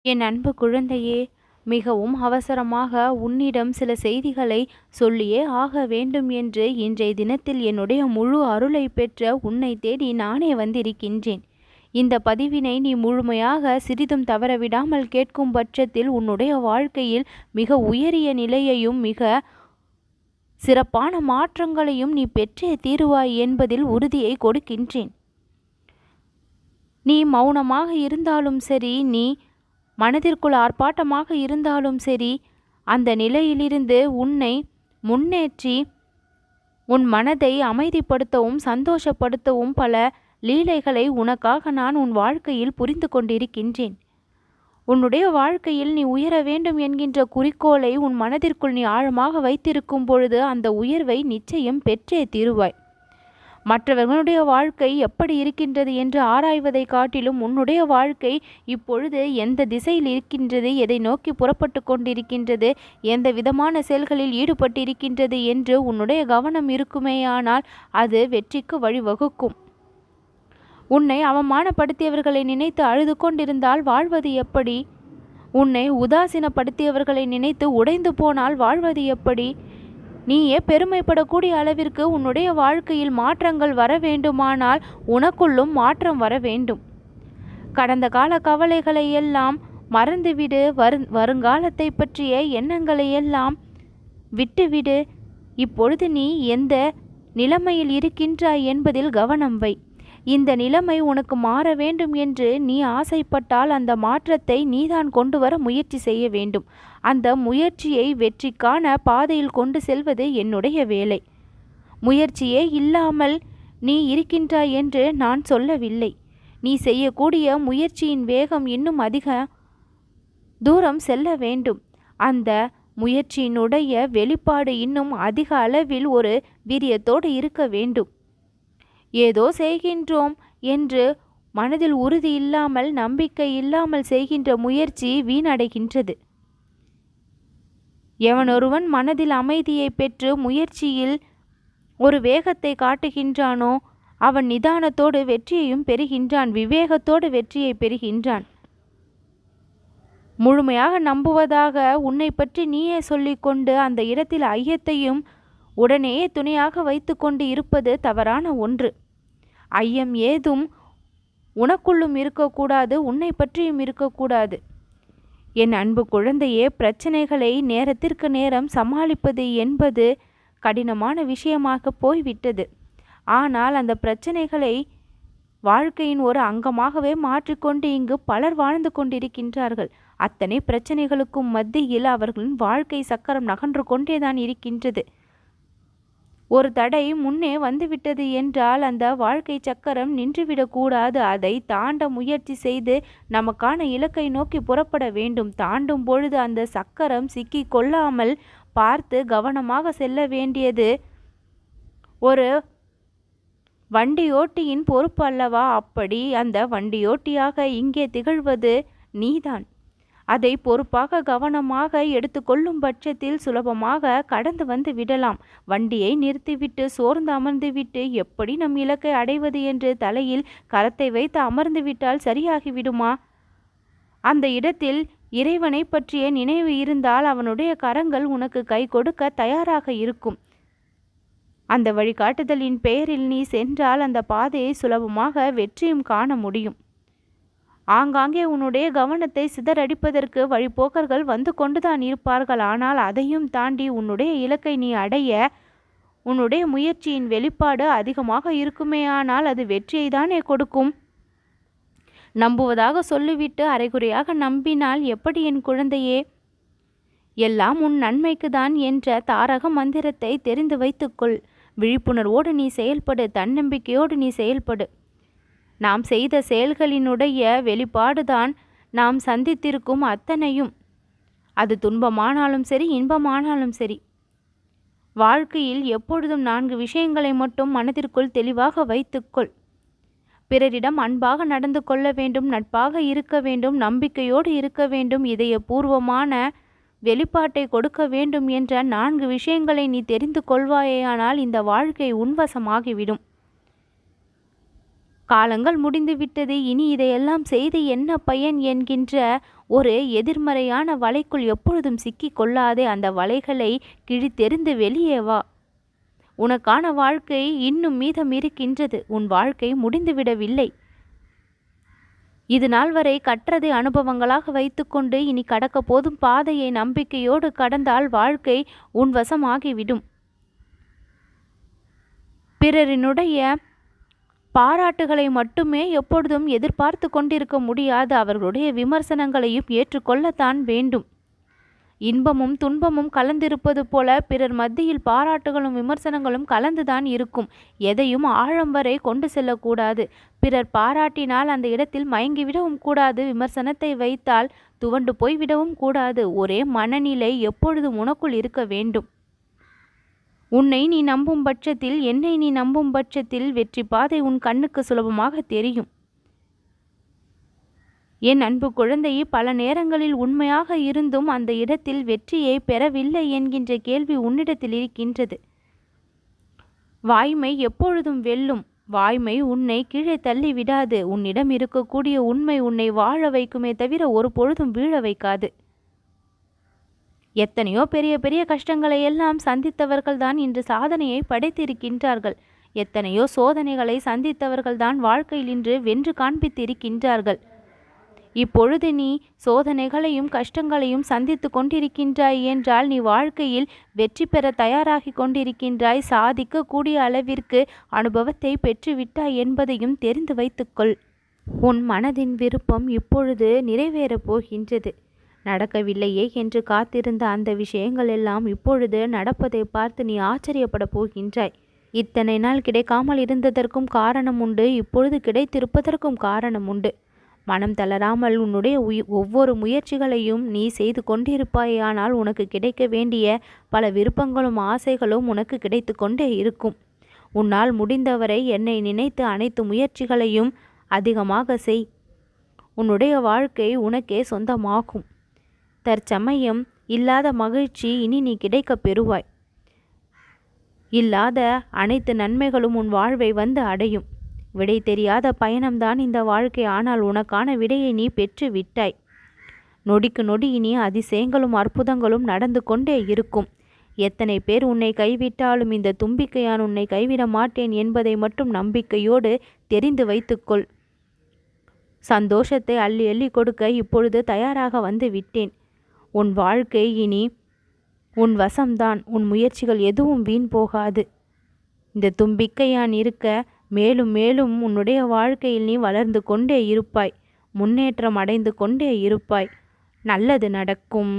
என் அன்பு குழந்தையே, மிகவும் அவசரமாக உன்னிடம் சில செய்திகளை சொல்லியே ஆக வேண்டும் என்று இன்றைய தினத்தில் என்னுடைய முழு அருளை பெற்ற உன்னை தேடி நானே வந்திருக்கின்றேன். இந்த பதிவினை நீ முழுமையாக சிறிதும் தவறவிடாமல் கேட்கும் பட்சத்தில் உன்னுடைய வாழ்க்கையில் மிக உயரிய நிலையையும் மிக சிறப்பான மாற்றங்களையும் நீ பெற்றே தீருவாய் என்பதில் உறுதியை கொடுக்கின்றேன். நீ மௌனமாக இருந்தாலும் சரி, நீ மனதிற்குள் ஆர்ப்பாட்டமாக இருந்தாலும் சரி, அந்த நிலையிலிருந்து உன்னை முன்னேற்றி உன் மனதை அமைதிப்படுத்தவும் சந்தோஷப்படுத்தவும் பல லீலைகளை உனக்காக நான் உன் வாழ்க்கையில் புரிந்து கொண்டிருக்கின்றேன். உன்னுடைய வாழ்க்கையில் நீ உயர வேண்டும் என்கின்ற குறிக்கோளை உன் மனதிற்குள் நீ ஆழமாக வைத்திருக்கும் பொழுது அந்த உயர்வை நிச்சயம் பெற்றே தீருவாய். மற்றவர்களுடைய வாழ்க்கை எப்படி இருக்கின்றது என்று ஆராய்வதை காட்டிலும் உன்னுடைய வாழ்க்கை இப்பொழுது எந்த திசையில் இருக்கின்றது, எதை நோக்கி புறப்பட்டு கொண்டிருக்கின்றது, எந்த விதமான செயல்களில் ஈடுபட்டிருக்கின்றது என்று உன்னுடைய கவனம் இருக்குமேயானால் அது வெற்றிக்கு வழிவகுக்கும். உன்னை அவமானப்படுத்தியவர்களை நினைத்து அழுது கொண்டிருந்தால் வாழ்வது எப்படி? உன்னை உதாசீனப்படுத்தியவர்களை நினைத்து உடைந்து போனால் வாழ்வது எப்படி? நீயே பெருமைப்படக்கூடிய அளவிற்கு உன்னுடைய வாழ்க்கையில் மாற்றங்கள் வர வேண்டுமானால் உனக்குள்ளும் மாற்றம் வர வேண்டும். கடந்த கால கவலைகளை எல்லாம் மறந்துவிடு. வருங்காலத்தை பற்றிய எண்ணங்களை எல்லாம் விட்டுவிடு. இப்பொழுது நீ எந்த நிலைமையில் இருக்கின்றாய் என்பதில் கவனம் வை. இந்த நிலைமை உனக்கு மாற வேண்டும் என்று நீ ஆசைப்பட்டால் அந்த மாற்றத்தை நீதான் கொண்டு வர முயற்சி செய்ய வேண்டும். அந்த முயற்சியை வெற்றிக்கான பாதையில் கொண்டு செல்வது என்னுடைய வேலை. முயற்சியே இல்லாமல் நீ இருக்கின்றாய் என்று நான் சொல்லவில்லை. நீ செய்யக்கூடிய முயற்சியின் வேகம் இன்னும் அதிக தூரம் செல்ல வேண்டும். அந்த முயற்சியினுடைய வெளிப்பாடு இன்னும் அதிக அளவில் ஒரு வீரியத்தோடு இருக்க வேண்டும். ஏதோ செய்கின்றோம் என்று மனதில் உறுதி இல்லாமல் நம்பிக்கை இல்லாமல் செய்கின்ற முயற்சி வீணடைகின்றது. எவனொருவன் மனதில் அமைதியை பெற்று முயற்சியில் ஒரு வேகத்தை காட்டுகின்றானோ அவன் நிதானத்தோடு வெற்றியையும் பெறுகின்றான், விவேகத்தோடு வெற்றியை பெறுகின்றான். முழுமையாக நம்புவதாக உன்னை பற்றி நீயே சொல்லிக்கொண்டு அந்த இடத்தில் ஐயத்தையும் உடனேயே துணையாக வைத்து கொண்டு இருப்பது தவறான ஒன்று. ஐயம் ஏதும் உனக்குள்ளும் இருக்கக்கூடாது, உன்னை பற்றியும் இருக்கக்கூடாது. என் அன்பு குழந்தையே, பிரச்சனைகளை நேரத்திற்கு நேரம் சமாளிப்பது என்பது கடினமான விஷயமாக போய்விட்டது. ஆனால் அந்த பிரச்சனைகளை வாழ்க்கையின் ஒரு அங்கமாகவே மாற்றிக்கொண்டு இங்கு பலர் வாழ்ந்து கொண்டிருக்கின்றார்கள். அத்தனை பிரச்சனைகளுக்கும் மத்தியில் அவர்களின் வாழ்க்கை சக்கரம் நகன்று கொண்டேதான் இருக்கின்றது. ஒரு தடை முன்னே வந்துவிட்டது என்றால் அந்த வாழ்க்கை சக்கரம் நின்றுவிடக்கூடாது. அதை தாண்ட முயற்சி செய்து நமக்கான இலக்கை நோக்கி புறப்பட வேண்டும். தாண்டும் பொழுது அந்த சக்கரம் சிக்கி கொள்ளாமல் பார்த்து கவனமாக செல்ல வேண்டியது ஒரு வண்டியோட்டியின் பொறுப்பு அல்லவா? அப்படி அந்த வண்டியோட்டியாக இங்கே திகழ்வது நீதான். அதை பொறுப்பாக கவனமாக எடுத்துக்கொள்ளும் பட்சத்தில் சுலபமாக கடந்து வந்து விடலாம். வண்டியை நிறுத்திவிட்டு சோர்ந்து அமர்ந்துவிட்டு எப்படி நம் இலக்கை அடைவது என்று தலையில் கரத்தை வைத்து அமர்ந்து விட்டால் சரியாகிவிடுமா? அந்த இடத்தில் இறைவனை பற்றிய நினைவு இருந்தால் அவனுடைய கரங்கள் உனக்கு கை கொடுக்க தயாராக இருக்கும். அந்த வழிகாட்டுதலின் பெயரில் நீ சென்றால் அந்த பாதையை சுலபமாக வெற்றியும் காண முடியும். ஆங்காங்கே உன்னுடைய கவனத்தை சிதறடிப்பதற்கு வழிபோக்கர்கள் வந்து கொண்டுதான் இருப்பார்கள். ஆனால் அதையும் தாண்டி உன்னுடைய இலக்கை நீ அடைய உன்னுடைய முயற்சியின் வெளிப்பாடு அதிகமாக இருக்குமேயானால் அது வெற்றியை தானே கொடுக்கும். நம்புவதாக சொல்லிவிட்டு அரைகுறையாக நம்பினால் எப்படி என் குழந்தையே? எல்லாம் உன் நன்மைக்கு தான் என்ற தாரக மந்திரத்தை தெரிந்து வைத்துக்கொள். விழிப்புணர்வோடு நீ செயல்படு, தன்னம்பிக்கையோடு நீ செயல்படு. நாம் செய்த செயல்களினுடைய வெளிப்பாடுதான் நாம் சந்தித்திருக்கும் அத்தனையும். அது துன்பமானாலும் சரி, இன்பமானாலும் சரி. வாழ்க்கையில் எப்பொழுதும் 4 விஷயங்களை மட்டும் மனதிற்குள் தெளிவாக வைத்துக்கொள். பிறரிடம் அன்பாக நடந்து கொள்ள வேண்டும், நட்பாக இருக்க வேண்டும், நம்பிக்கையோடு இருக்க வேண்டும், இதயபூர்வமான வெளிப்பாட்டை கொடுக்க வேண்டும் என்ற 4 விஷயங்களை நீ தெரிந்து கொள்வாயேயானால் இந்த வாழ்க்கை உன்வசமாகிவிடும். காலங்கள் முடிந்துவிட்டது, இனி இதையெல்லாம் செய்து என்ன பயன் என்கின்ற ஒரு எதிர்மறையான வலைக்குள் எப்பொழுதும் சிக்கிக் கொள்ளாதே. அந்த வலைகளை கிழித்தெறிந்து வெளியே வா. உனக்கான வாழ்க்கை இன்னும் மீதம் இருக்கின்றது. உன் வாழ்க்கை முடிந்துவிடவில்லை. இது நாள் வரை கற்றதை அனுபவங்களாக வைத்துக்கொண்டு இனி கடக்க போதும் பாதையை நம்பிக்கையோடு கடந்தால் வாழ்க்கை உன் வசமாகிவிடும். பிறரினுடைய பாராட்டுகளை மட்டுமே எப்பொழுதும் எதிர்பார்த்து கொண்டிருக்க முடியாது. அவர்களுடைய விமர்சனங்களையும் ஏற்றுக்கொள்ளத்தான் வேண்டும். இன்பமும் துன்பமும் கலந்திருப்பது போல பிறர் மத்தியில் பாராட்டுகளும் விமர்சனங்களும் கலந்துதான் இருக்கும். எதையும் ஆழம் வரை கொண்டு செல்லக்கூடாது. பிறர் பாராட்டினால் அந்த இடத்தில் மயங்கிவிடவும் கூடாது. விமர்சனத்தை வைத்தால் துவண்டு போய்விடவும் கூடாது. ஒரே மனநிலை எப்பொழுதும் உனக்குள் இருக்க வேண்டும். உன்னை நீ நம்பும் பட்சத்தில், என்னை நீ நம்பும் பட்சத்தில் வெற்றி பாதை உன் கண்ணுக்கு சுலபமாக தெரியும். என் அன்பு குழந்தையே, பல நேரங்களில் உண்மையாக இருந்தும் அந்த இடத்தில் வெற்றியை பெறவில்லை என்கின்ற கேள்வி உன்னிடத்தில் இருக்கின்றது. வாய்மை எப்பொழுதும் வெல்லும். வாய்மை உன்னை கீழே தள்ளி விடாது. உன்னிடம் இருக்கக்கூடிய உண்மை உன்னை வாழ வைக்குமே தவிர ஒரு பொழுதும் வீழ வைக்காது. எத்தனையோ பெரிய பெரிய கஷ்டங்களை எல்லாம் சந்தித்தவர்கள்தான் இன்று சாதனையை படைத்திருக்கின்றார்கள். எத்தனையோ சோதனைகளை சந்தித்தவர்கள்தான் வாழ்க்கையில் இன்று வென்று காண்பித்திருக்கின்றார்கள். இப்பொழுது நீ சோதனைகளையும் கஷ்டங்களையும் சந்தித்து கொண்டிருக்கின்றாய் என்றால் நீ வாழ்க்கையில் வெற்றி பெற தயாராகி கொண்டிருக்கின்றாய். சாதிக்கக்கூடிய அளவிற்கு அனுபவத்தை பெற்றுவிட்டாய் என்பதையும் தெரிந்து வைத்துக்கொள். உன் மனதின் விருப்பம் இப்பொழுது நிறைவேறப் போகின்றது. நடக்கவில்லையே என்று காத்திருந்த அந்த விஷயங்கள் எல்லாம் இப்பொழுது நடப்பதை பார்த்து நீ ஆச்சரியப்பட போகின்றாய். இத்தனை நாள் கிடைக்காமல் இருந்ததற்கும் காரணம் உண்டு. இப்பொழுது கிடைத்திருப்பதற்கும் காரணம் உண்டு. மனம் தளராமல் உன்னுடைய ஒவ்வொரு முயற்சிகளையும் நீ செய்து கொண்டிருப்பாயானால் உனக்கு கிடைக்க வேண்டிய பல விருப்பங்களும் ஆசைகளும் உனக்கு கிடைத்து கொண்டே இருக்கும். உன்னால் முடிந்தவரை என்னை நினைத்து அனைத்து முயற்சிகளையும் அதிகமாக செய். உன்னுடைய வாழ்க்கை உனக்கே சொந்தமாகும். தற்சமயம் இல்லாத மகிழ்ச்சி இனி நீ கிடைக்க பெறுவாய். இல்லாத அனைத்து நன்மைகளும் உன் வாழ்வை வந்து அடையும். விடை தெரியாத பயணம்தான் இந்த வாழ்க்கை. ஆனால் உனக்கான விடையை நீ பெற்று விட்டாய். நொடிக்கு நொடி இனி அதிசயங்களும் அற்புதங்களும் நடந்து கொண்டே இருக்கும். எத்தனை பேர் உன்னை கைவிட்டாலும் இந்த தும்பிக்கையான் உன்னை கைவிட மாட்டேன் என்பதை மட்டும் நம்பிக்கையோடு தெரிந்து வைத்துக்கொள். சந்தோஷத்தை அள்ளி அள்ளி கொடுக்க இப்பொழுது தயாராக வந்து விட்டேன். உன் வாழ்க்கை இனி உன் வசம்தான். உன் முயற்சிகள் எதுவும் வீண் போகாது. இந்த தும்பிக்கையான் இருக்க மேலும் மேலும் உன்னுடைய வாழ்க்கையில் நீ வளர்ந்து கொண்டே இருப்பாய். முன்னேற்றம் அடைந்து கொண்டே இருப்பாய். நல்லது நடக்கும்.